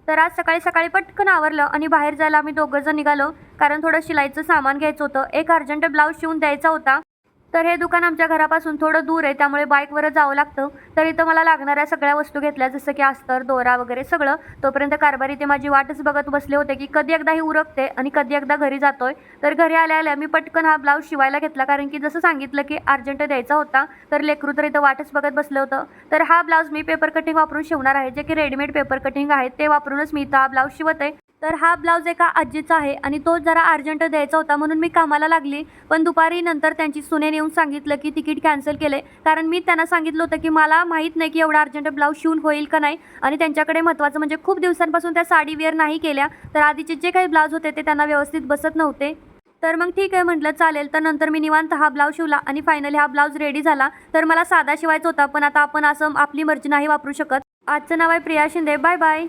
तर आज सकाळी सकाळी पटकन आवरलं आणि बाहेर जायला आम्ही दोघं जण निघालो, कारण थोडं शिलाईचं सामान घ्यायचं होतं. एक अर्जंट ब्लाऊज शिवून द्यायचा होता. तर हे दुकान आमच्या घरापासून थोडं दूर आहे, त्यामुळे बाईकवरच जावं लागतं. तर इथं मला लागणाऱ्या सगळ्या वस्तू घेतल्या, जसं की अस्तर, दोरा वगैरे सगळं. तोपर्यंत कारभारी ते माझी वाटच बघत बसले होते, की कधी एकदा ही उरकते आणि कधी एकदा घरी जातोय. तर घरी आल्या आल्या मी पटकन हा ब्लाऊज शिवायला घेतला, कारण की जसं सांगितलं की अर्जंट द्यायचा होता. तर लेकरू तर इथं वाटच बघत बसलं होतं. तर हा ब्लाऊज मी पेपर कटिंग वापरून शिवणार आहे, जे की रेडीमेड पेपर कटिंग आहे ते वापरूनच मी इथं हा ब्लाऊज शिवत आहे. तर हा ब्लाऊज एका आजीचा आहे आणि तो जरा अर्जंट द्यायचा होता, म्हणून मी कामाला लागली. पण दुपारी नंतर त्यांची सुनेने येऊन सांगितलं की तिकीट कॅन्सल केले, कारण मी त्यांना सांगितलं होतं की मला माहीत नाही की एवढा अर्जंट ब्लाऊज शिवून होईल का नाही. आणि त्यांच्याकडे महत्त्वाचं म्हणजे खूप दिवसांपासून त्या साडी वेअर नाही केल्या, तर आधीचे जे काही ब्लाऊज होते ते त्यांना व्यवस्थित बसत नव्हते. तर मग ठीक आहे म्हटलं चालेल. तर नंतर मी निवांत हा ब्लाऊज शिवला आणि फायनली हा ब्लाऊज रेडी झाला. तर मला साधा शिवायचा होता, पण आता आपण असं आपली मर्जी नाही वापरू शकत. आजचं नाव आहे प्रिया शिंदे. Bye bye.